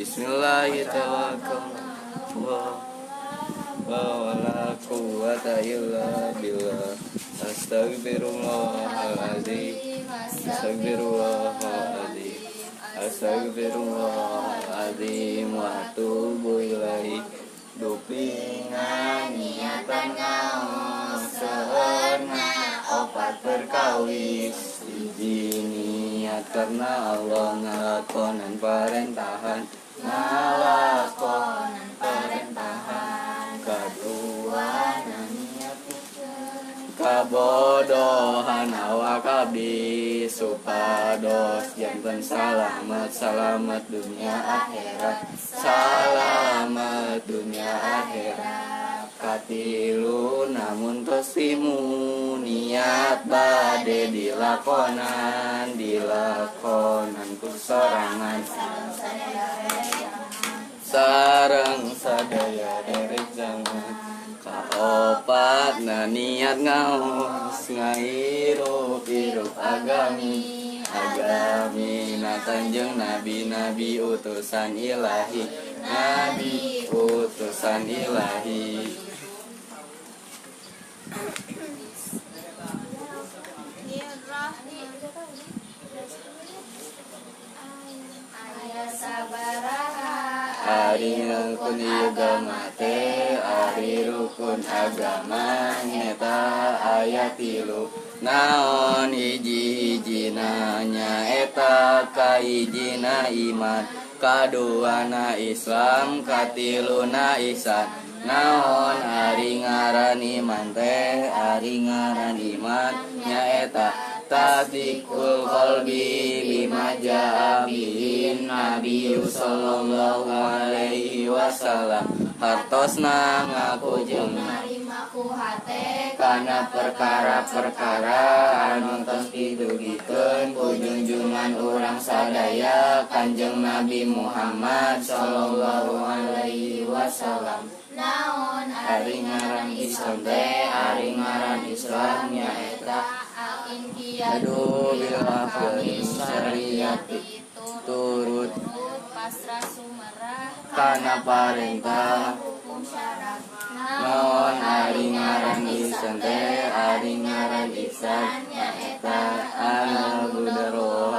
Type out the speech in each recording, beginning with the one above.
Bismillahirrahmanirrahim. Wala quwwata illa billah. Astagfirullahaladzim. Astagfirullahaladzim. Wa atubu ilaihi. Dupingan niatan ngaos seurna opat perkawis. Hiji niat karena Allah ngalakonan perintahan. Kedua niat kabodohan awak abdi supados janten selamat dunia akhirat. Selamat dunia akhirat. Katilu namun tosimu niat bade dilakonan kusorangan sareng sadaya derek jangan. Kaopat na niat ngaos ngairup agami na Kanjeng nabi utusan ilahi. Ari rukun agama teh, ari rukun agama nyata aya tilu. Naon hiji-hijina nyaeta kahijina iman, kaduana Islam, katiluna ihsan. Naon ari ngaran iman teh, ari ngaran iman nyaeta tasdikul qalbi bima jaa bihi nabiyyu sallallahu alaihi wasallam. Hartosna ngaku jeung narimaku hate kana perkara-perkara anu tos didugikeun ku junjungan urang sadaya Kanjeng Nabi Muhammad sallallahu alaihi wasallam. Naon ari ngaran Islam teh, ari ngaran Islam nyaeta aduh bila syariati turut pasrah sumerah kana parentah hukum syarat. Naon ari ngaran ihsan teh, ari ngaran ihsan nyaeta anu budaro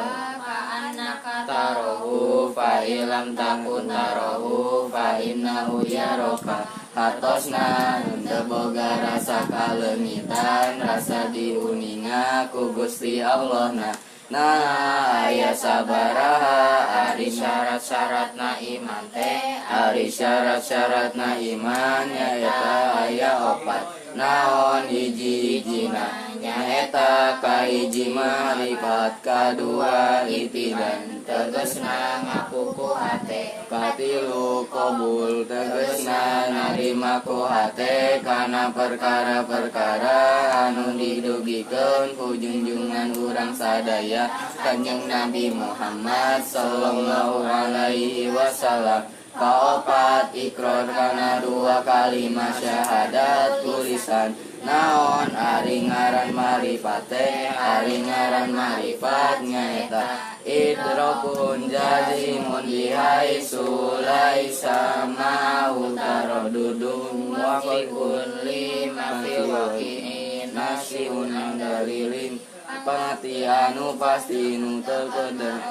tarohu fa ilam takun tarohu fa innahu yaroka. Hatosna teu boga rasa kalengitan, rasa diuninga ku Gusti Allahna. Nah aya sabaraha ari syarat-syaratna iman teh, ari syarat-syaratna iman nyaeta aya opat. Naon hiji-hijina nyaeta kahiji marifat, kadua itidan tegesna ngaku ku hate, katilu qabul tegesna narima ku hate kana perkara-perkara anu didugikeun ku junjungan urang sadaya Kanjeng Nabi Muhammad sallallahu alaihi wasallam. Kaopat ikrar kana dua kalimat syahadat tulisan. Naon ari ngaran marifat teh, ari ngaran marifat nyaeta idrakun jazimun bihaisu laisa ma'u taradudun wa fi kulli ma fi waqi'in nasiun dalilin. Pangati anu pasti nu terkedeng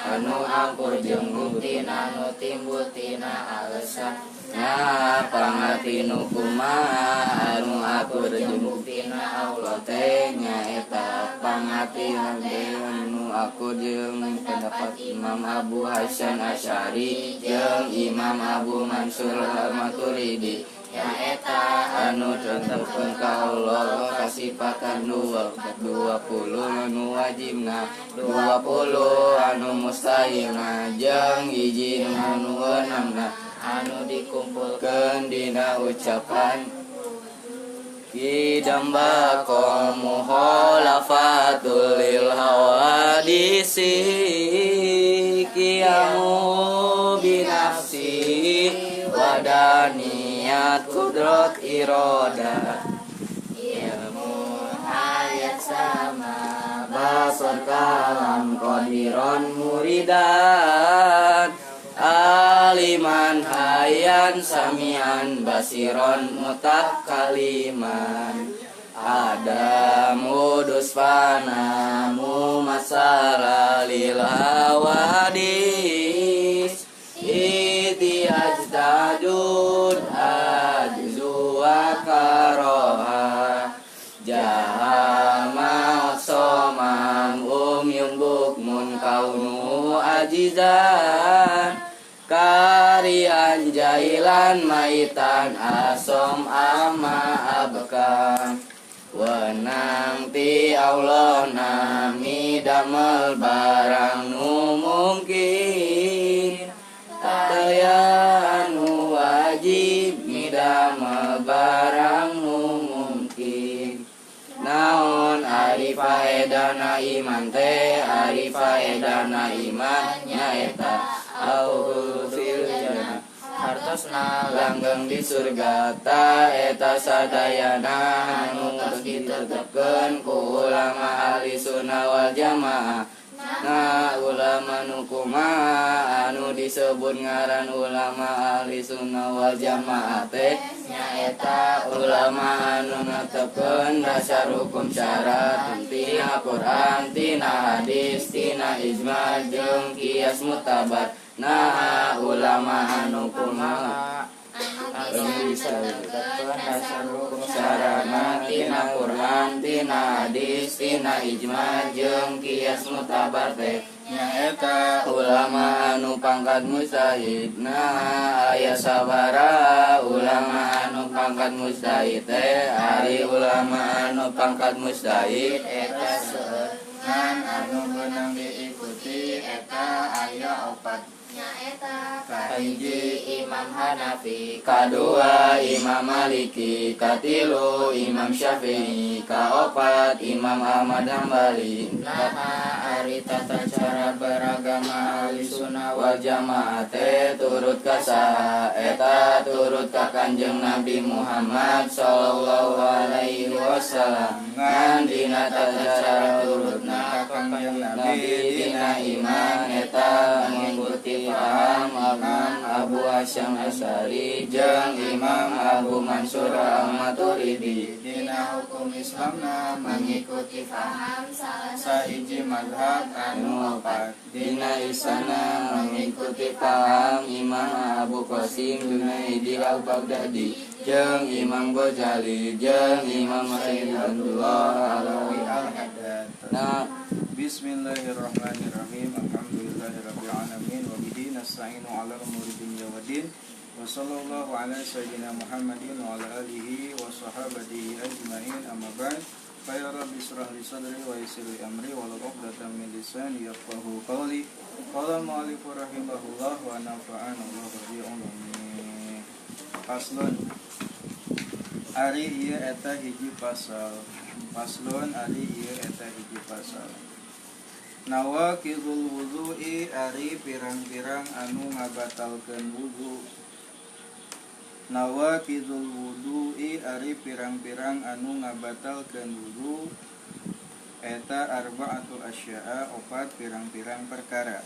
anu angkur jeung bukti anu timbul tina alesan. Nah pangati nu kumaha anu akur jeung bukti na Allah teh nyaeta pangati anu akur jeung pendapat Imam Abu Hasan Asy'ari jeung Imam Abu Mansur Al-Maturidi nyaeta anu tentukeun ka Allah kasifatan 20 anu wajibna, 20 anu mustahilna jeung hiji anu eunamna anu dikumpulkeun dina ucapan kidamba mukhalafatul lil hawadisi qiyamu binafsi wadaniyat kudrat iroda ilmu hayat sama basar kalam qadiron muridan aliman hayan samian basiron mutakaliman Adamu dusfanamu masalah lil hawadis iti ajdadun ajzu wa karoha jahama somam yung bukmun kaunu ajizan karian jailan maitan asom ama abkan wenang ti Allah nami damel barang nu mungkin taya nu wajib midamel barang nu mungkin naon ari faedana iman teh ari faedana iman nyaeta auhul jannah hartosna langgeng di surga ta eta sadayana anu ditetepkeun ku ulama ahli sunnah wal jamaah na ulama nu kumaha anu disebut ngaran ulama ahli sunnah wal jamaah teh nyaeta ulama anu netepkeun dasar hukum syarat tina Quran tina hadis tina ijma jeung kias mutabar nah ulama anu kumaha anu bisa tetepkeun dasar hukum syarana tina Quran tina hadis tina ijma jeung kias mutabar teh nyaeta ulama anu pangkat mujtahid nah aya sabaraha ulama anu pangkat mujtahid teh ari ulama anu pangkat mujtahid eta seueunan anu meunang diikuti eta aya opat nyaeta kahiji Imam Hanafi kadua Imam Maliki katilu Imam Syafi'i kaopat Imam Ahmad Hambali nah ari tata cara beragama ahli sunnah wal jamaah teh turut ka saha eta turut ka Kanjeng Nabi Muhammad sallallahu alaihi wasallam ngan dina tata cara turutna ka Kanjeng Nabi dina iman eta mengikuti paham Imam Abu Hasyim Asy'ari jeung Imam Abu Mansur Al-Maturidi dina hukum Islamna mengikuti paham sahiji mazhab anu opat dina isana mengikuti paham Imam Abu Qasim Junaidi Al-Baghdadi jeung Imam Ghazali jeung Imam Rahimahullah Alawi Al-Haddad. Nah, bismillahirrahmanirrahim. Alhamdulillahirabbil alamin wa bihi nasta'inu 'ala umuri dunya waddin. Wa sallallahu ala sayyidina Muhammadin wa ala alihi wa sahbihi ajmain. Amma ba'd. Fa ya rabbi israh li sadri wa yassir li amri wa hlul 'uqdatam min lisani yafqahu qawli. Qala al-mu'allif rahimahullah wa nafa'ana Allah bi 'ulumi. Faslun. Ari ieu eta hiji pasal. Faslun ari ieu eta hiji pasal. Nawaqidul wudu'i ari pirang-pirang anu ngabatalkeun wudu. Nawaqidul wudu'i ari pirang-pirang anu ngabatalkeun wudu. Eta arba'atu asya'a opat pirang-pirang perkara.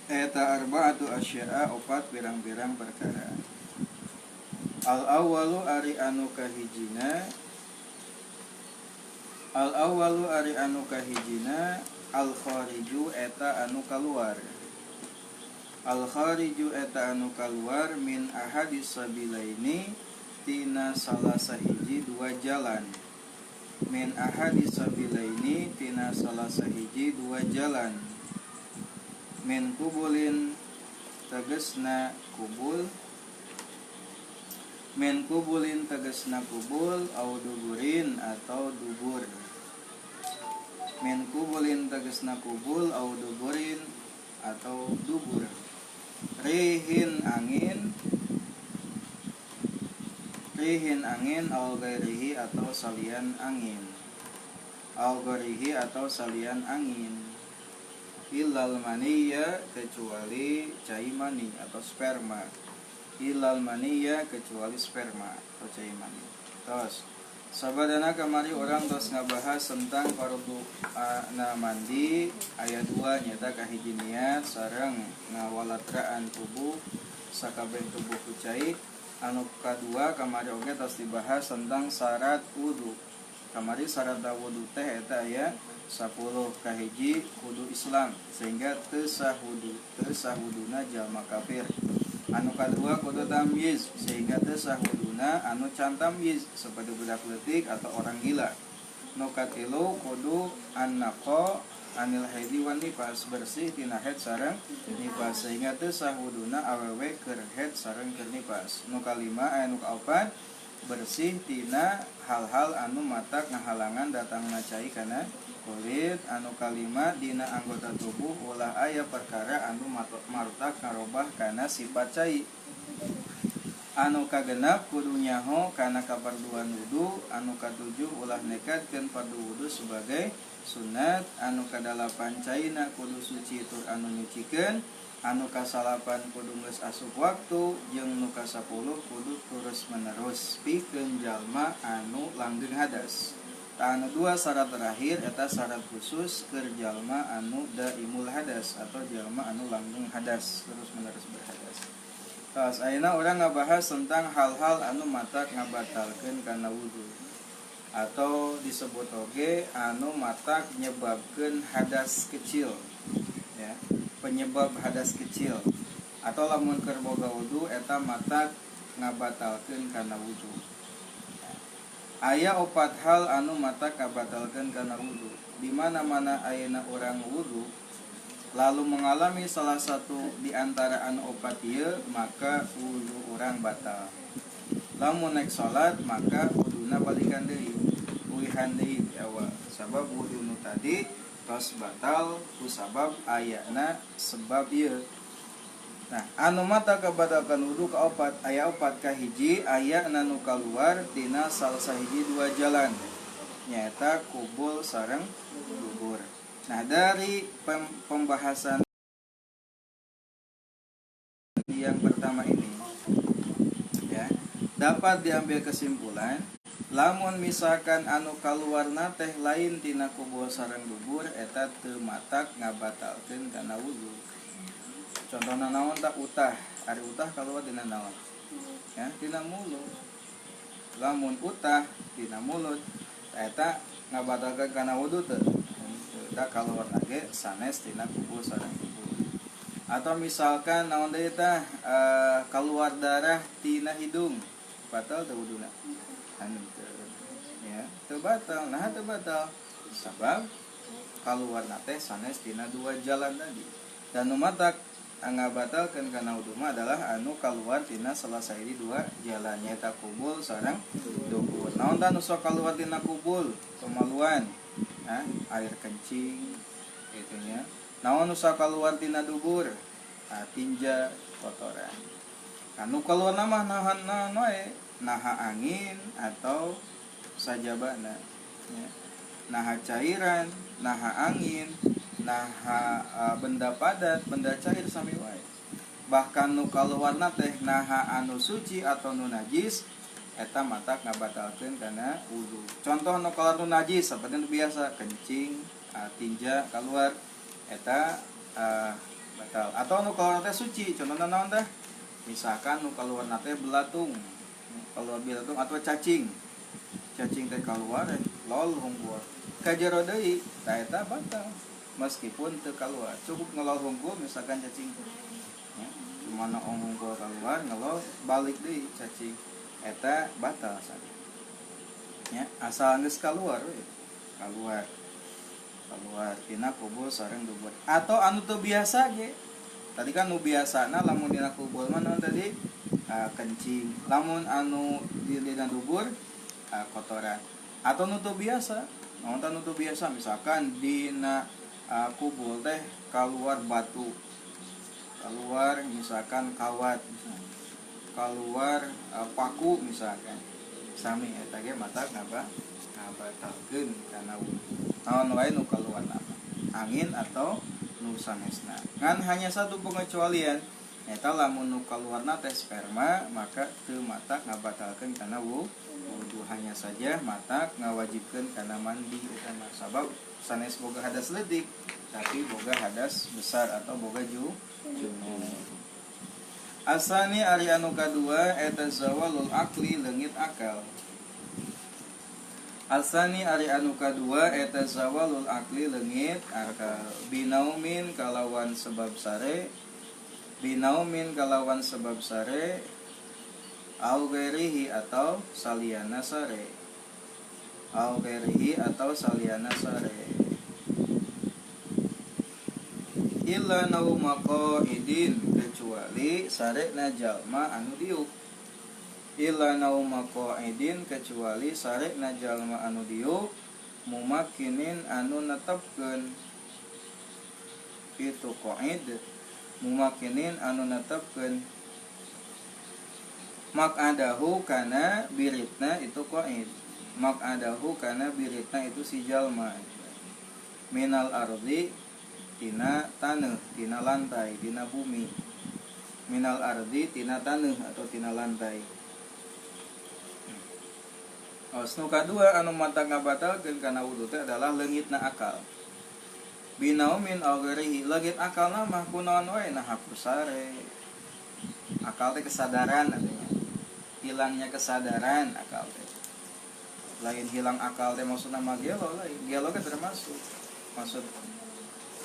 Eta arba'atu asya'a opat pirang-pirang perkara. Al-awwalu ari anu kahijina. Al-awwalu ari anu kahijina al-khariju eta anu kaluar. Al-khariju eta anu kaluar min ahadis sabilaini tina salah sahiji dua jalan. Min ahadis sabilaini tina salah sahiji dua jalan. Min kubulin tegesna kubul. Min kubulin tegesna kubul au duburin atau dubur. Min kubulin tegesna kubul au duburin atau dubur. Rihin angin. Rihin angin au gairihi atau salian angin. Au gairihi atau salian angin. Illal maniyya kecuali cai mani atau sperma. Ilal maniyya kecuali sperma atau cai mani. Terus Sabadana kamari orang tos ngabahas tentang fardu na mandi ayat 2 nyata kahiji niat sareng ngawalatraan tubuh sakabeh tubuh kucai. Anu kadua kamari oge tos dibahas tentang syarat wudu. Kamari syarat wudu teh eta aya 10 kahiji kudu Islam sehingga teu sah wuduna jalma kafir. Anu kadua kudu tamyiz sehingga teu sah wuduna anu can tamyiz seperti budak leutik atau orang gila. Nu katilu kudu an-naqa anil haidi wan nifas bersih tina haid sareng nifas sehingga teu sah wuduna awewe keur haid sareng keur nifas. Nu kalima aya nu kaopat bersih tina hal-hal anu matak ngahalangan datangna cai kana kulit. Anu kalima dina anggota tubuh ulah aya perkara anu marutak ngarobah kana sifat cai. Anu kagenap kudu nyaho kana kaparduan wudu. Anu katujuh ulah nekatkeun fardu wudu sebagai sunat. Anu kadalapan caina kudu suci tur anu nyucikeun. Anu kasalapan kudu geus asup waktu jeung nu kasapuluh kudu terus menerus pikeun jalma anu langgeng hadas. Anu dua syarat terakhir eta syarat khusus keur jalma anu daimul hadas atau jalma anu langgeng hadas terus menerus berhadas. Terus ayeuna urang ngabahas tentang hal-hal anu matak ngabatalkeun kana wudu atau disebut oge anu matak nyebabkeun hadas kecil ya. Penyebab hadas kecil atau lamun keur boga wudu eta matak ngabatalkeun kana wudu. Aya 4 hal anu matak ngabatalkeun kana wudu. Di mana-mana ayeuna urang wudu lalu mengalami salah satu di antara anu 4 ieu maka wudu urang batal. Lamun naik salat maka wuduna balikan deui, ulihan deui di awal. Sabab wudu nu tadi tos batal ku sabab ayana sebab ieu. Nah, anu mata kabatalkan wudu kaopat aya 4 kahiji aya anu kaluar tina salah sahiji 2 jalan nyaeta kubul sareng dubur. Nah, dari pembahasan yang pertama ini ya dapat diambil kesimpulan lamun misalkan anu kaluarna teh lain tina kubul sareng dubur eta teu matak ngabatalkeun kana wudu. Contohna naon tak utah, ari utah kaluar dina naon? Ya, dina mulut. Lamun utah dina mulut eta ngabatalkeun kana wudu teu? Da kaluar lagi sanes tina kubul sareng dubur. Atau misalkan naon deui tah kaluar darah tina hidung, batal teu wuduna? Ya, teu batal. Nah, teu batal sabab kaluarna teh sanes tina 2 jalan tadi. Dan nu matak ngabatalkeun kana wudu mah adalah anu kaluar tina salah sahiji 2 jalan nyaeta kubul sareng dubur. Naon tah nu sok kaluar tina kubul? Pemaluan, air kencing gitu nya. Naon nu sok kaluar tina dubur? Tinja, kotoran. Anu kaluar mah nahan wae, naha angin atau sajabana ya. Naha cairan, naha angin, naha benda padat, benda cair sami wae. Bahkan nu kaluarna teh naha anu suci atau nu najis eta matak ngabatalkeun kana wudu. Contoh nu kaluar nu najis saperti nu biasa kencing, tinja kaluar eta batal. Atau nu kaluar teh suci, contohna naon teh? Misalkan nu kaluarna teh belatung. Keluar belatung atau cacing. Cacing teh kaluar lol hungkul. Kajero deui tah eta batal. Meskipun teu kaluar, cukup ngelol hungkul misalkan cacing ya, cuma hungkul keluar ngelol balik deui cacing eta batal saja ya, asal geus keluar we. keluar tina kubul sareng dubur. Atau anu teu biasa ge tadi kan nu biasana lamun dina kubul mana tadi kencing, lamun anu dina dubur kotoran. Atau nu teu biasa, naon tah nu teu biasa misalkan dina kubul teh keluar batu, keluar misalkan kawat, keluar paku misalkan sami eta ge matak ngabatalkeun kana wudu. Naon wae nu kaluar nama angin atau nu sanesna. Ngan hanya satu pengecualian Eta lamun nu kaluarna teh sperma maka teu matak ngabatalkeun kana wudu, hanya saja matak ngawajibkeun kana mandi eta mah sabab sanes boga hadas leutik tapi boga hadas besar atau boga junub. Asani ari anu kadua eta zawalul akli leungit akal. Asani ari anu kadua eta zawalul akli leungit akal. Binaumin kalawan sebab sare, binaumin kalawan sebab sare, au gairihi atau saliyana sare, au gairihi atau saliyana sare. Illa nauma qaidin kecuali sarena jalma anu diuk. Illa nauma qaidin kecuali sarena jalma anu diuk mumakinin anu netepkeun. Itu qaid mumakinin anu netepkeun. Mak'adahu kana biritna itu qaid. Mak'adahu kana biritna itu si jalma. Minal ardi tina tanah, tina lantai, tina bumi. Minal ardi tina tanah atau tina lantai. Nu kadua anu matak ngabatalkeun kana wudu teh adalah leungitna akal. Binaumin au ghairihi, leungit akalna mah kunaon wae nah hakusare. Akal teh kesadaran artinya. Hilangnya kesadaran akal teh. Lain hilang akal teh maksudna mah gelo lain. Gelo teh termasuk.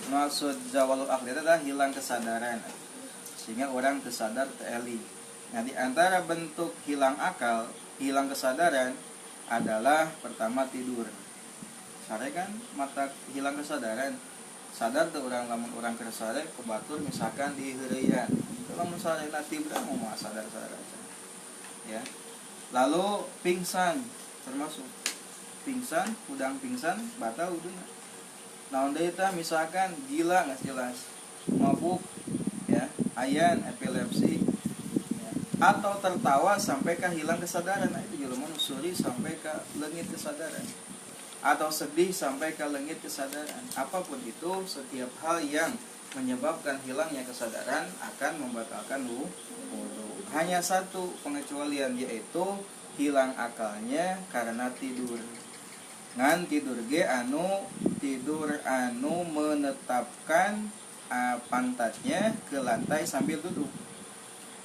Maksud zawalul akli itu adalah hilang kesadaran sehingga orang kesadar teeli. Nah, di antara bentuk hilang akal, hilang kesadaran adalah pertama tidur. Sare kan mata hilang kesadaran. Sadar tuh orang lamun orang kesare kebatur misalkan di heureuyan. Lamun sare tidur mau sadar. Ya. Lalu pingsan termasuk. Pingsan, udang pingsan batal wudunya. Naon deui tah misalkan gila geus jelas, mabuk ya, ayan epilepsi ya. Atau tertawa sampai ka hilang kesadaran, nah itu jelema nu suri sampai ka leungit kesadaran. Atau sedih sampai ka leungit kesadaran. Apapun itu setiap hal yang menyebabkan hilangnya kesadaran akan membatalkan wudu. Hanya satu pengecualian yaitu hilang akalnya karena tidur. Ngan tidur ge tidur anu menetapkan pantatnya ke lantai sambil duduk.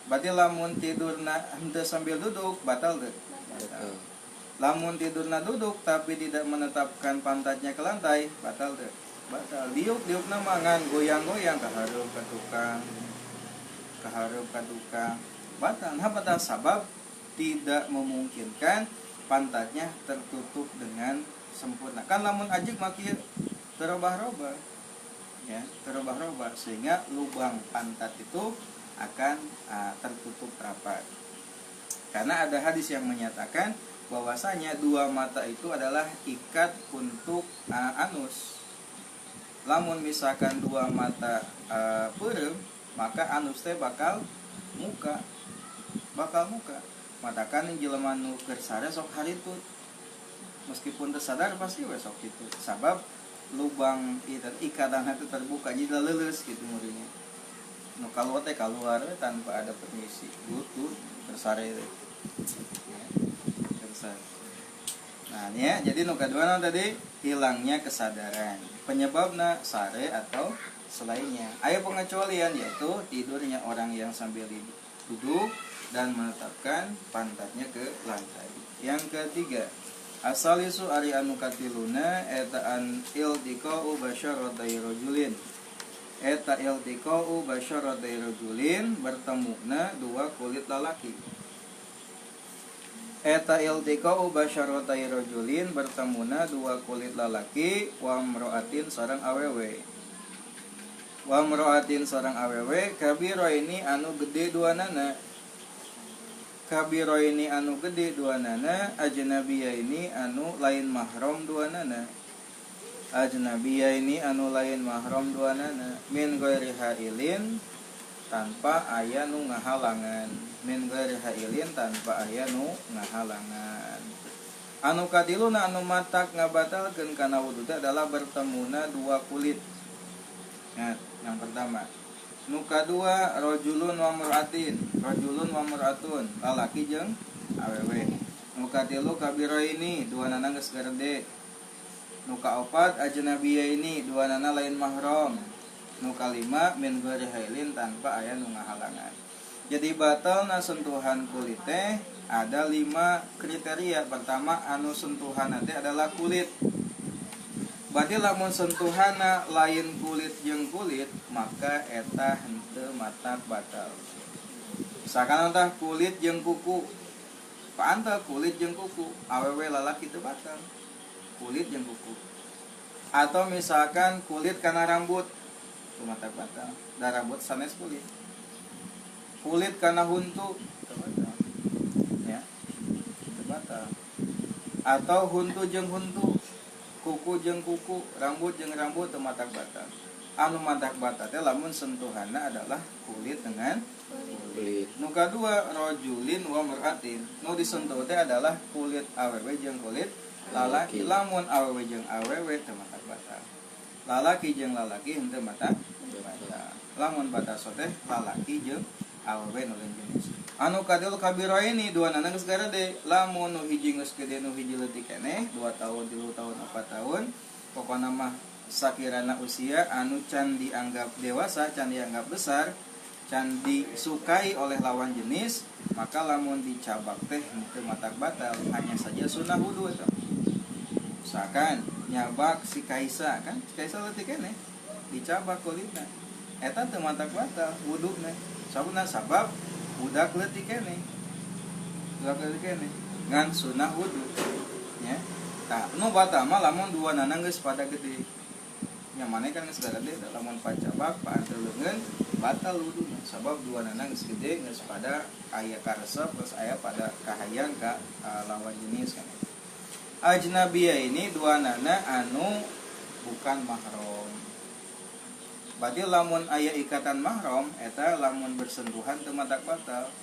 Berarti lamun tidurna henteu sambil duduk batal teu? Batal. Lamun tidurna duduk tapi tidak menetapkan pantatnya ke lantai batal teu? Batal. Diuk-diukna mah ngan goyang-goyang ka hareup ka tukang. Batal. Nah, batal sabab tidak memungkinkan pantatnya tertutup dengan sempurna. Kan lamun ajeg mah kieu terobah-robah. Ya, terobah-robah sehingga lubang pantat itu akan tertutup rapat. Karena ada hadis yang menyatakan bahwasanya dua mata itu adalah ikat untuk anus. Lamun misalkan dua mata peureum, maka anus teh bakal muka. Matakan jelema nu keur sare sok haritut. Meskipun tersadar pasti besok itu sabab lubang ikatan itu terbuka jadi leuleus gitu murinya. Nu keluar tanpa ada permisi butuh tersare itu. Nah ya, jadi nu kadua tadi hilangnya kesadaran. Penyebabnya sare atau selainnya. Aya pengecualian yaitu tidurnya orang yang sambil duduk dan menetapkan pantatnya ke lantai. Yang ketiga, asalisu ari anu katiluna eta an iltiqa'u basyaratai rajulin. Eta iltiqa'u basyaratai rajulin bertemuna dua kulit lalaki. Eta iltiqa'u basyaratai rajulin bertemuna dua kulit lalaki wa mra'atin sareng awewe. Wa mra'atin sareng awewe kabiro ini anu gede duanana. Kabiro ini anu gede duanana, ajnabiyah ini anu lain mahram duanana. Ajnabiyah ini anu lain mahram duanana. Min ghairi hailin tanpa aya nu ngahalangan. Min ghairi hailin tanpa aya nu ngahalangan. Anu kadiluna anu matak ngabatalkeun kana wudu adalah bertemuna dua kulit. Nah, yang pertama Nu kadua rajulun wa mar'atin, rajulun wa mar'atun, lalaki jeung awewe. Nu katilu kabiraini, duanana geus gerde. Nu kaopat ajnabiyaini, duanana lain mahram. Nu kalima min ghairi hailin, tanpa aya nu ngahalangan. Jadi batalna sentuhan kulit teh ada 5 kriteria. Pertama anu sentuhan teh adalah kulit. Berarti lamun sentuhana lain kulit jeung kulit, maka eta henteu matak batal. Misalkan entah kulit jeung kuku, paanteu kulit jeung kuku, awewe lalaki teu batal. Kulit jeung kuku. Atau misalkan kulit kana rambut, teu matak batal. Da rambut sanes kulit. Kulit kana huntu, teu batal. Ya. Teu batal. Atau huntu jeung huntu, kuku jeung kuku, rambut jeung rambut teu matak batal. Anu matak batal teh lamun sentuhanna adalah kulit dengan kulit. Nu kadua rajulin wa mar'atin. Nu disentuh teh adalah kulit awewe jeung kulit lalaki. Lamun awewe jeung awewe teu matak batal. Lalaki jeung lalaki henteu matak batal. Lamun batal teh lalaki jeung awewe nu lain jenis. Anu kadil kabiraini duanana geus garede, lamun nu hiji geus gede nu hiji leutik keneh 2 tahun 3 tahun 4 tahun pokona mah sakirana usia anu can dianggap dewasa, can dianggap besar, can disukai oleh lawan jenis, maka lamun dicabak teh henteu matak batal, hanya saja sunah wudu eta. Misalkan nyabak si Kaisa, kan si Kaisa leutik keneh dicabak kulitna, eta teu matak batal wuduna. Sabuna sabab budak leutik keneh. Budak leutik keneh ngan sunah wudu. Ya. Tah, nu batal mah lamun duanana geus pada gede. Nya maneh kan geus gede, lamun pacabak paanteu leungeun batal wuduna. Sabab duanana geus gede, geus pada aya karesep, terus aya pada kahayang ka lawan jenis kan. Ajnabiyah ini duanana anu bukan mahram. Berarti lamun aya ikatan mahram eta lamun bersentuhan teu matak batal.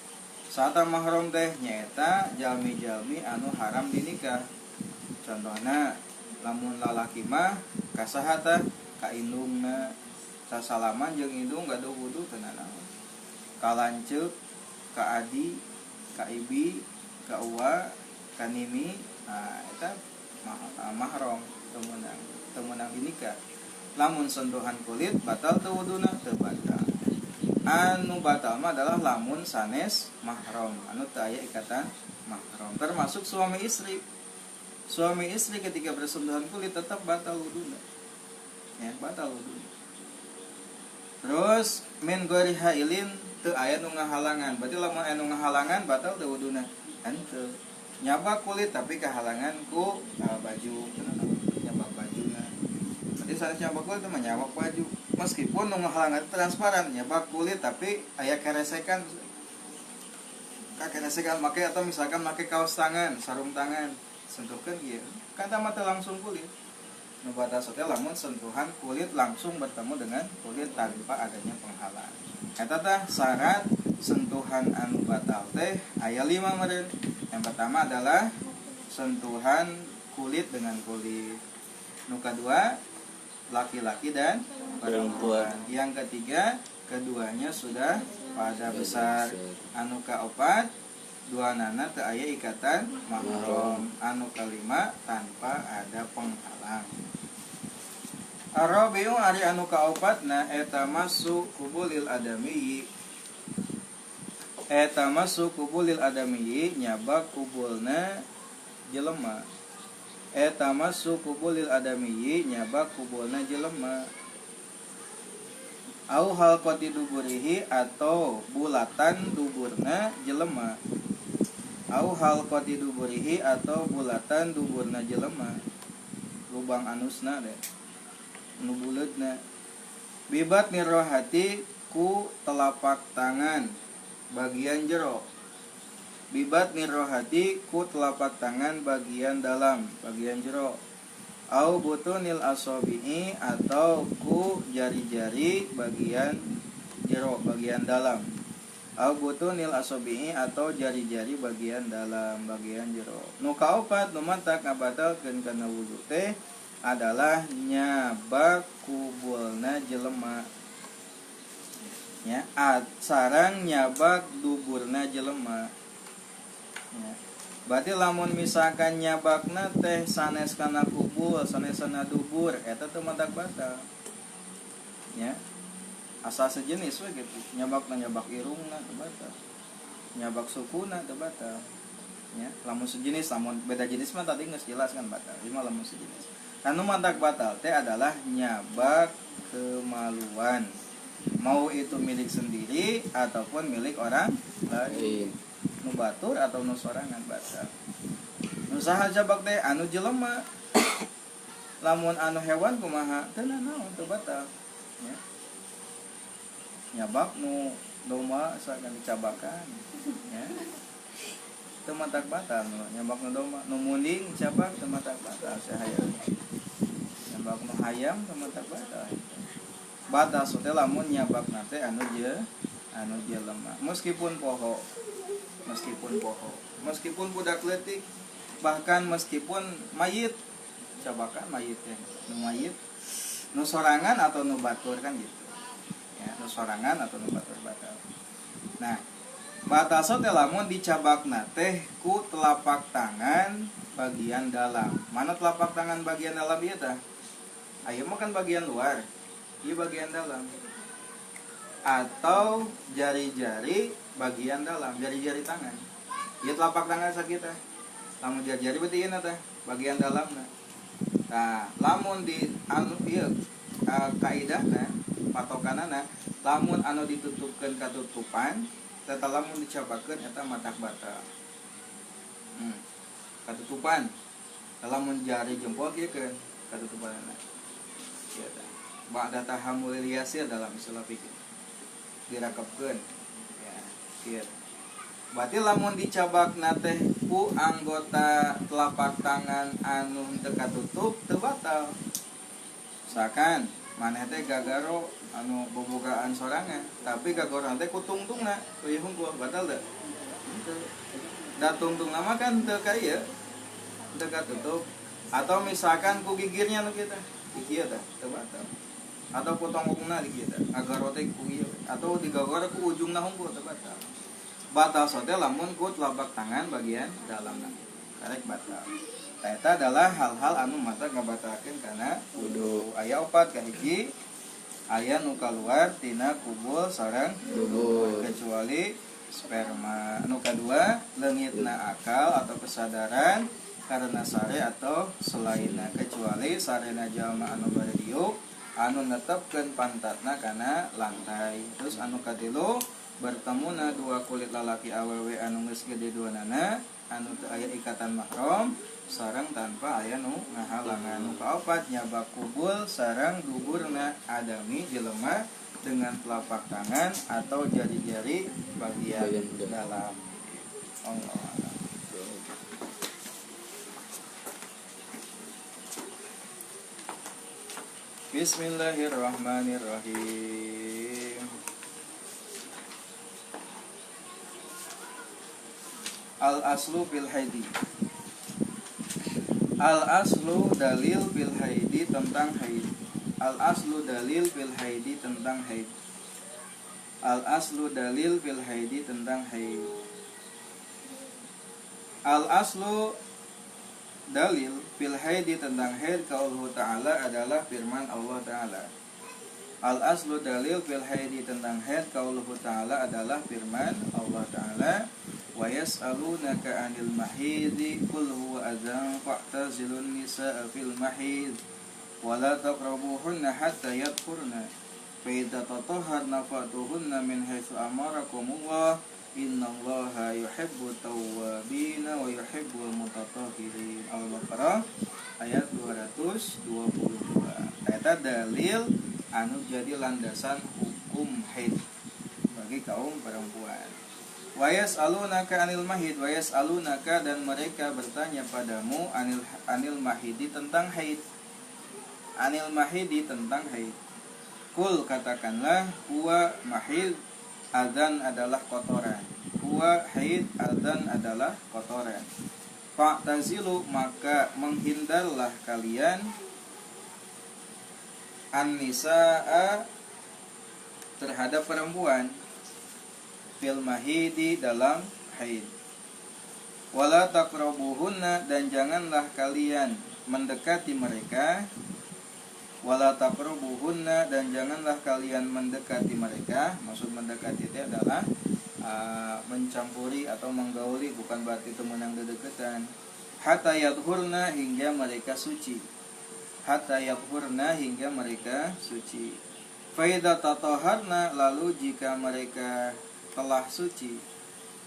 Saata mahram teh nyaeta jalmi-jalmi anu haram dinikah. Contohna lamun lalaki mah kasaha tah ka indungna, sasalaman jeung indung gaduh wudu teu naon. Ka lanceuk, ka adi, ka ibi, ka uwa, ka nini, eta mahram teu meunang dinikah. Lamun sentuhan kulit batal teu wuduna, teu batal. Anu batal mah adalah lamun sanes mahram, anu teu aya ikatan mahram. Termasuk suami istri. Suami istri ketika bersentuhan kulit tetap batal wuduna. Ya, batal wuduna. Terus min ghairi hailin teu aya nu ngahalangan. Berarti lamun aya nu ngahalangan batal teu wuduna. Henteu. Nyabak kulit tapi kehalangan ku baju. Nyabak bajuna. Jadi sanes nyabak kulit itu nyabak baju. Meskipun nu ngahalangan transparan, nyabak kulit tapi aya keresekan. Keresekan make atau misalkan make kaos tangan, sarung tangan, sentuhkeun ieu. Kata mata langsung kulit. Nu batas teh lamun sentuhan kulit langsung bertemu dengan kulit tanpa adanya penghalang. Eta tah syarat sentuhan anu batal teh aya 5 meureun. Yang pertama adalah sentuhan kulit dengan kulit. Nu kadua laki-laki dan perempuan. Yang ketiga, keduanya sudah pada besar. Anu kaopat, duanana teu aya ikatan mahram. Anu kalima, tanpa ada penghalang. Arabiu ari anu kaopatna eta masuk kubulil adami. Eta masuk kubulil adami nyabak kubulna jelema. Eta masuk kubulil adami nyabak kubulna jelema. Au halqati duburihi atau bulatan duburna jelema. Au halqati duburihi atau bulatan duburna jelema. Lubang anusna deh. Nu buleutna. Bibat nirrohati ku telapak tangan bagian jero. Bibat nirrohati ku telapak tangan bagian dalam, bagian jero. Au butunil asobi'i atau ku jari-jari bagian jero, bagian dalam. Au butunil asobi'i atau jari-jari bagian dalam, bagian jero. Nu kaopat nu mantak ngabatalkeun kana wudu teh adalah nyabak kubulna jelema. ya, sareng nyabak duburna jelema ya. Berarti lamun misalkan nyabakna teh sanes kana kubul sanesana dubur eta teu matak batal ya, asal sejenis we gitu, nyabak irungna teu batal, nyabak sukuna teu batal ya. Lamun sejenis, lamun beda jenis mah tadi geus jelas kan batal. Cuma lamun sejenis anu matak batal teh adalah nyabak kemaluan, mau itu milik sendiri ataupun milik orang lain, nu batur atau nu sorangan batal. Nu saha jabak teh anu jelema, lamun anu hewan kumaha teu naon teu batal ya. Nyabak nu domba sakan dicabakan ya teu matak batal, nyabak nu domba nu munding cabak teu matak batal sahaya. Nyabak nu hayam teu matak batal. Batal teh lamun nyabak nate anu jelema, meskipun poho, meskipun budak leutik, bahkan meskipun mayit, cabakan mayit ya, nu mayit, nu sorangan atau nu batur kan gitu ya, nu sorangan atau nu batur batal. Nah, batal teh lamun dicabakna teh ku telapak tangan bagian dalam. Mana telapak tangan bagian dalam ieu tah? Aya mah kan bagian luar, ieu bagian dalam. Atau jari-jari bagian dalam, jari-jari tangan. Ieu telapak tangan sakitu. Lamun jari-jari berarti ieu teh bagian dalamna. Nah, lamun di anu ieu kaidahna, patokanana, lamun anu ditutupkeun katutupan, teta lamun dicabakeun eta matak batal. Katutupan. Lamun jari jempol kieu keun katutupanna. Ieu tah. Ba'da tahammulil yasir dalam istilah fikih. Dirakepkeun. Ya, kieu. Berarti lamun dicabakna teh ku anggota telapak tangan anu teu katutup teu batal. Misalkan maneh teh gagaro anu bobogaan sorangan, tapi gagaro teh ku tungtungna, teu hungkul batal teu? Teu. Da tungtungna mah kan teu ka ieu, teu katutup. Atau misalkan ku gigirnya nu kieu teh, kieu teh teu batal. Atau ku tongkongna di kieu teh, gagaro teh ku ieu, atau digagaro ku ujungna hungkul teu batal. Batal sote lamun ku telapak tangan bagian dalamna karek batal. Eta adalah hal-hal anu matak ngabatalkeun kana wudu. Aya 4 kahiji aya nu kaluar tina kubul sareng dubur kecuali sperma. Anu kadua leungitna akal atau kesadaran karena sare atau selainna, kecuali sarena jalma anu bari diuk anu netepkeun pantatna kana lantai. Terus anu katilu bertemuna dua kulit lalaki awewe anu geus gede duanana anu teu aya ikatan mahram sareng tanpa aya nu ngahalangan. Nu kaopat nyabak kubul sareng duburna adami jelema dengan telapak tangan atau jari-jari bagian dalam. Allah a'lam. Bismillahirrahmanirrahim. Al-aslu fil haidi. Al-aslu dalil fil haidi tentang haid. Al-aslu dalil fil haidi tentang haid. Al-aslu dalil fil haidi tentang haid. Al-aslu dalil fil haidi tentang haid qauluhu ta'ala adalah firman Allah Ta'ala. Al-aslu dalil fil haidi tentang haid qauluhu ta'ala adalah firman Allah Ta'ala. Wa yas'alunaka 'anil mahidi qul huwa adzan fa'tazilun nisaa fil mahid wa la taqrabuhunna hatta yatahurna fa idza tatahharna fa'tuhunna min haitsu amarakumullah innallaha yuhibbut tawwabina wa yuhibbul mutatahhirin. Al-Baqarah ayat 222. Eta dalil anu jadi landasan hukum haid bagi kaum perempuan. Wa yas'alunaka 'anil mahid, wa yas'alunaka dan mereka bertanya padamu anil mahidi tentang haid. Anil mahidi tentang haid. Kul katakanlah huwa mahid adzan adalah kotoran. Huwa haid adzan adalah kotoran. Fa'tazilu maka menghindarlah kalian an-nisaa terhadap perempuan fil mahidi dalam haid. Wala taqrabuhunna dan janganlah kalian mendekati mereka. Wala taqrabuhunna dan janganlah kalian mendekati mereka. Maksud mendekati itu adalah mencampuri atau menggauli, bukan berarti itu menang dedeketan. Hatta yadhurna hingga mereka suci. Hatta yadhurna hingga mereka suci. Faida tataharna lalu jika mereka telah suci.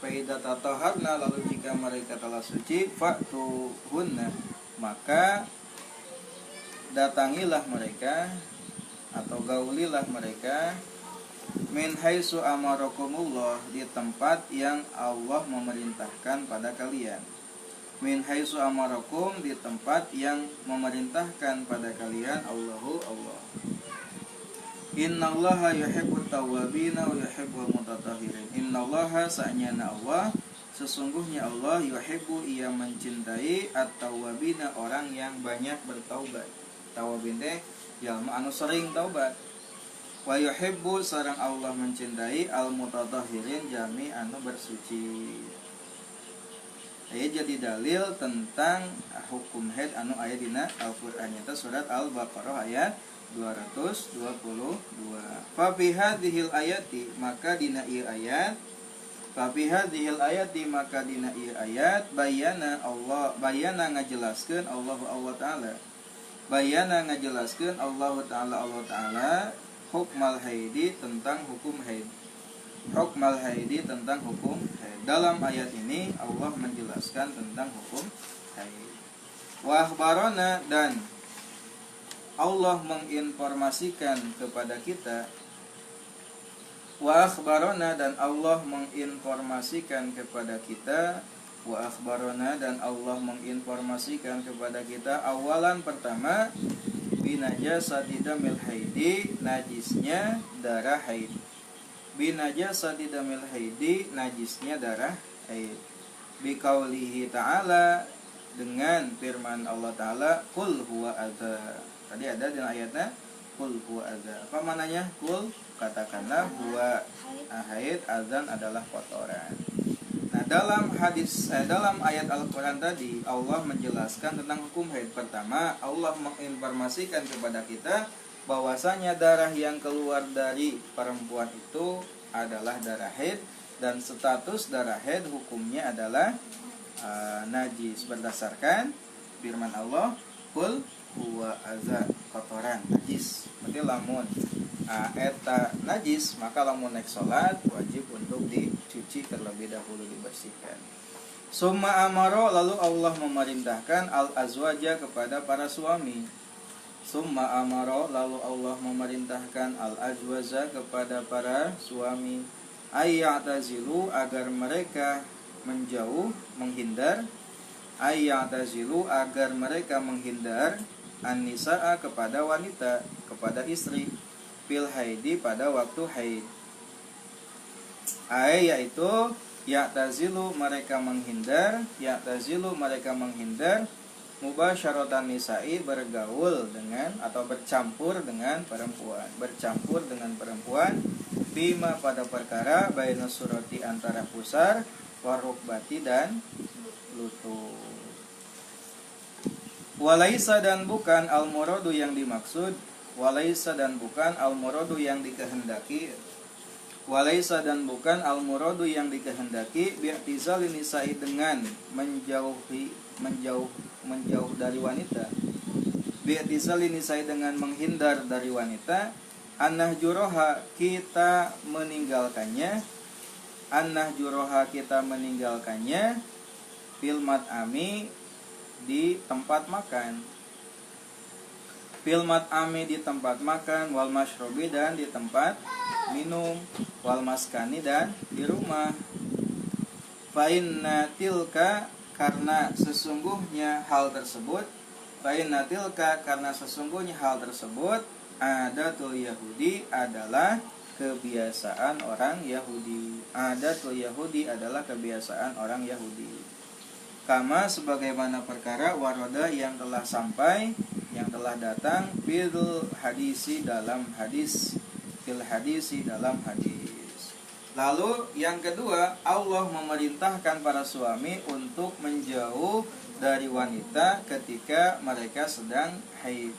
Faida tataharna lalu jika mereka telah suci, fa'tuhunna maka datangilah mereka atau gaulilah mereka min haitsu amarakumullah di tempat yang Allah memerintahkan pada kalian. Min haitsu amarakum di tempat yang memerintahkan pada kalian Allahu Allah. Innallaha yuhibbut tawwabina wa yuhibbul mutatahhirin. Innallaha sa'nyana Allah, sesungguhnya Allah yuhibbu ia mencintai at-tawwabina orang yang banyak bertaubat. Tawabin teh jalma anu sering taubat. Wa yuhibbu sareng Allah mencintai al-mutatahhirin jami anu bersuci. Aya jadi dalil tentang hukum haid anu aya dina Al-Qur'an eta surat Al-Baqarah ayat 222. Fa fi hadhil ayati maka dina ieu ayat maka dina ieu ayat bayana ngajelaskeun Allah Ta'ala. Bayana ngajelaskeun Allah Ta'ala hukmal haidi tentang hukum haid. Hukmal haidi tentang hukum haid. Dalam ayat ini Allah menjelaskan tentang hukum haid. Wa akhbarana dan Allah menginformasikan kepada kita. Wa akhbarana dan Allah menginformasikan kepada kita. Wa akhbarana dan Allah menginformasikan kepada kita awalan pertama binajasati damil haidi najisnya darah haid. Binajasati damil haidi najisnya darah haid. Biqaulihi ta'ala dengan firman Allah Ta'ala qul huwa adza. Tadi ada di ayatnya qul huwa adza. Apa maknanya? Qul katakanlah huwa haid, azan adalah kotoran. Nah, dalam ayat Al-Qur'an tadi Allah menjelaskan tentang hukum haid. Pertama, Allah menginformasikan kepada kita bahwasanya darah yang keluar dari perempuan itu adalah darah haid dan status darah haid hukumnya adalah najis berdasarkan firman Allah qul huwa azza, kotoran najis. Berarti lamun eta najis maka lamun naik salat wajib untuk dicuci terlebih dahulu, dibersihkan. Summa amaro lalu Allah memerintahkan al-azwaja kepada para suami. Summa amaro lalu Allah memerintahkan al-azwaja kepada para suami ayyatazilu agar mereka menjauh, menghindar. Ayyatazilu agar mereka menghindar an-nisaa kepada wanita, kepada istri fil haidi pada waktu haid. Yaitu ya'tazilu mereka menghindar mubasyaratan nisa'i bergaul dengan atau bercampur dengan perempuan bima pada perkara baina surati antara pusar warukbati dan lutut. Walaisa dan bukan al-muradu yang dimaksud, walaisa dan bukan al-muradu yang dikehendaki, walaisa dan bukan al-muradu yang dikehendaki bi'tizali nisa'i dengan menjauh dari wanita. Bi'tizali nisa'i dengan menghindar dari wanita. Annahjuroha kita meninggalkannya. Annahjuroha kita meninggalkannya fil mat'ami di tempat makan. Fil mat'ami di tempat makan, wal masyrobi dan di tempat minum, wal maskani dan di rumah. Fa inna tilka karena sesungguhnya hal tersebut, adatul Yahudi adalah kebiasaan orang Yahudi. Adatul Yahudi adalah kebiasaan orang Yahudi. Kama sebagaimana perkara waroda yang telah sampai, yang telah datang fil hadisi dalam hadis fil hadisi dalam hadis. Lalu yang kedua, Allah memerintahkan para suami untuk menjauh dari wanita ketika mereka sedang haid.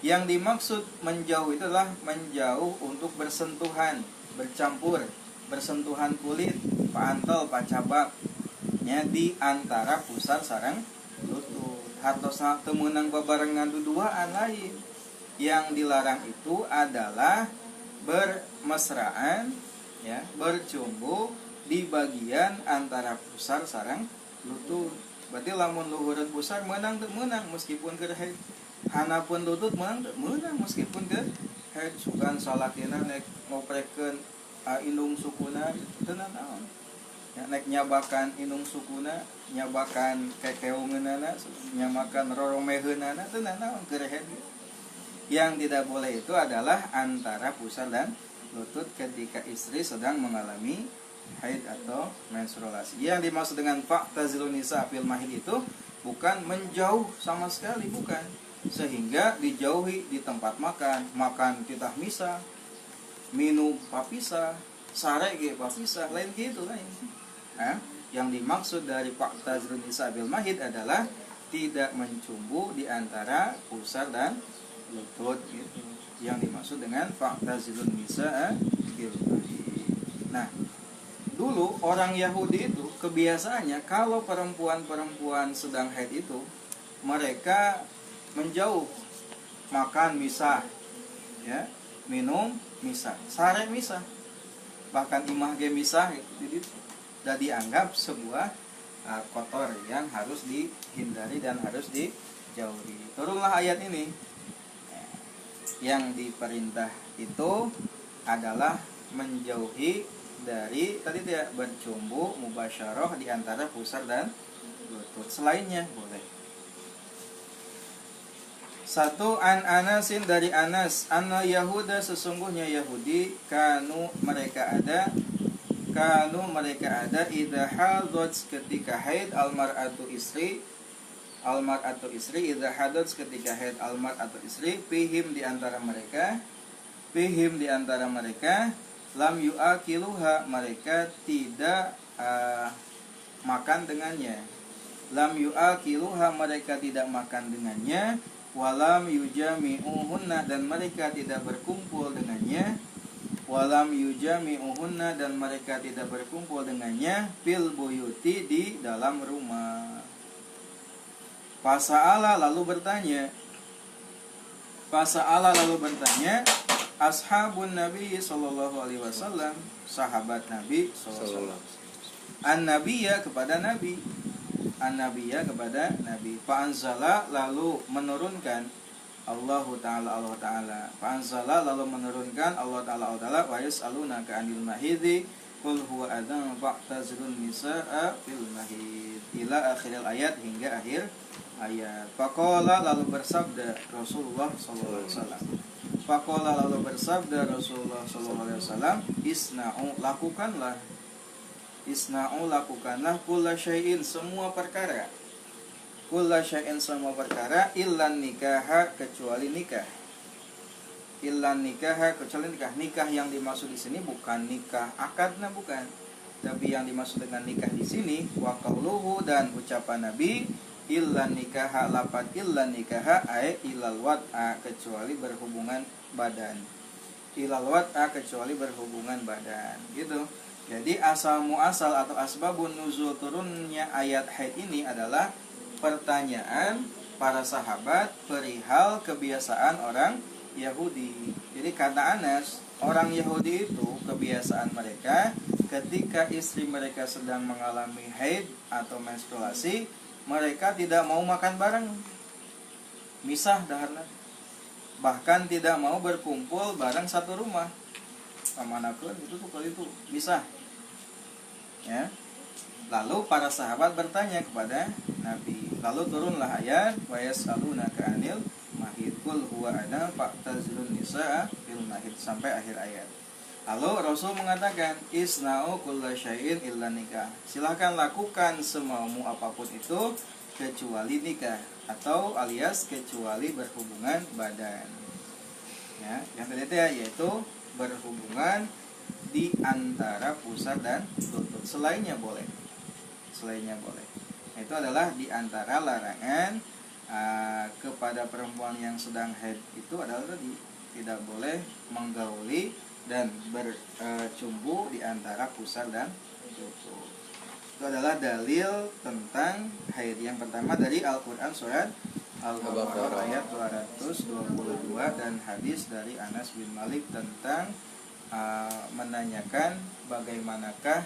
Yang dimaksud menjauh itu adalah menjauh untuk bersentuhan, bercampur, bersentuhan kulit, pantel, pacabak, di antara pusar sareng lutut. Hartosna teu meunang babarengan duduaan lain. Yang dilarang itu adalah bermesraan, bercumbu di bagian antara pusar sareng lutut. Berarti lamun luhureun pusar meunang teu meunang meskipun keur haid. Hanapun lutut meunang teu meunang meskipun keur haid. Sugan salakina nek ngoprekeun indung sukuna teu naon. Nek nyabakan indung sukuna, nyabakan kekeungeunana, nyabakan roromeheunana teu naon keur haid. Yang tidak boleh itu adalah antara pusar dan lutut ketika istri sedang mengalami haid atau menstruasi. Yang dimaksud dengan fa'tazilun nisa fil mahid itu bukan menjauh sama sekali, bukan. Sehingga dijauhi di tempat makan, makan titah misah, minum papisah, sare ge papisah, lain gitu lain. Yang dimaksud dari fa'tazilun nisa fil mahid adalah tidak mencumbu di antara pusar dan lutut gitu. Yang dimaksud dengan fa'tazilun nisa fil mahid. Nah, dulu orang Yahudi itu kebiasaannya kalau perempuan-perempuan sedang haid itu mereka menjauh, makan misah, minum misah, sare misah, bahkan imah ge misah gitu. Dan dianggap sebuah kotor yang harus dihindari dan harus dijauhi. Turunlah ayat ini. Yang diperintah itu adalah menjauhi dari tadi tidak bercumbu mubasyarah di antara pusar dan lutut. Selainnya boleh. Satu, an Anasin dari Anas, anna Yahuda sesungguhnya Yahudi kanu mereka ada idza hadat ketika haid almar'atu istri idza hadat ketika haid almar'atu istri fihim di antara mereka lam yu'akiluha mereka tidak makan dengannya, mereka tidak makan dengannya, walam yujami'uhunna dan mereka tidak berkumpul dengannya, dan mereka tidak berkumpul dengannya fil buyuti di dalam rumah. Fasa'ala lalu bertanya ashabun Nabi sallallahu alaihi wasallam, sahabat Nabi sallallahu alaihi wasallam, an-nabiyya kepada Nabi. Fa'anzala lalu menurunkan Allah Ta'ala fa'anzala lalu menurunkan Allah Ta'ala wa yas'alunaka 'anil mahidi qul huwa adzan fa'tazilun nisaa fil mahid ila akhiril ayat, hingga akhir ayat. Faqala lalu bersabda Rasulullah sallallahu alaihi wasallam isna'u lakukanlah kulla syai'in semua perkara illan nikaha kecuali nikah. Nikah yang dimaksud di sini bukan nikah akadna, bukan, tapi yang dimaksud dengan nikah di sini wa qauluhu dan ucapan Nabi illan nikaha, lafaz illan nikaha ay ilal wad'a kecuali berhubungan badan. Gitu. Jadi asal muasal atau asbabun nuzul turunnya ayat haid ini adalah pertanyaan para sahabat perihal kebiasaan orang Yahudi. Jadi kata Anas, orang Yahudi itu kebiasaan mereka ketika istri mereka sedang mengalami haid atau menstruasi, mereka tidak mau makan bareng, misah daharna. Bahkan tidak mau berkumpul bareng satu rumah. Pamanakeun itu tuh kali itu misah. Ya. Lalu para sahabat bertanya kepada Nabi. Lalu turunlah ayat wa yas'alunaka 'anil mahid qul huwa adzan fa'tazilun nisaa fil mahid sampai akhir ayat. Lalu Rasul mengatakan isna'u kulla syai'in illa nikah. Silakan lakukan semaumu apapun itu kecuali nikah atau alias kecuali berhubungan badan. Ya, yang tadi yaitu berhubungan di antara pusat dan lutut. Selainnya boleh. Itu adalah di antara larangan kepada perempuan yang sedang haid itu adalah tadi tidak boleh menggauli dan bercumbu di antara pusat dan lutut. Itu adalah dalil tentang haid. Yang pertama dari Al-Quran surat Al-Baqarah ayat 222 dan hadis dari Anas bin Malik tentang menanyakan bagaimanakah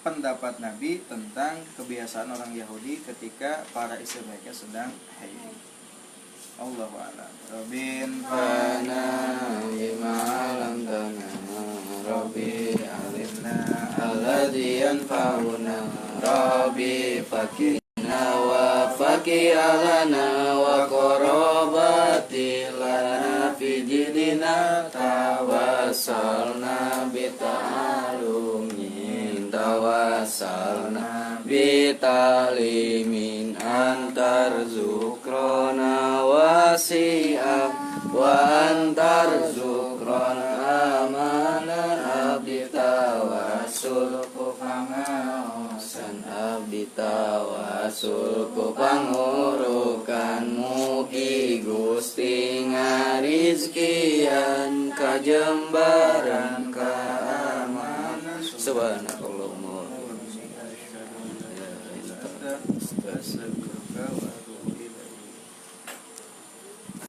pendapat Nabi tentang kebiasaan orang Yahudi ketika para istri mereka sedang haid. Allahu a'lam. Rabbin Fana bima lam tana Rabbi alimna alladhi yanfa'una Rabbi fakina wa faki'alana wa qarabati lana fi dinina tawassalna bita'alumin tawassalna bita'limin antar zukrona wasi'ab wa antar zukron amana abdi tawasul kupangaosan abdi tawasul kupangurukan mugi gusti ngarizkian kajembaran keamanan subhanakallahumma wa bihamdika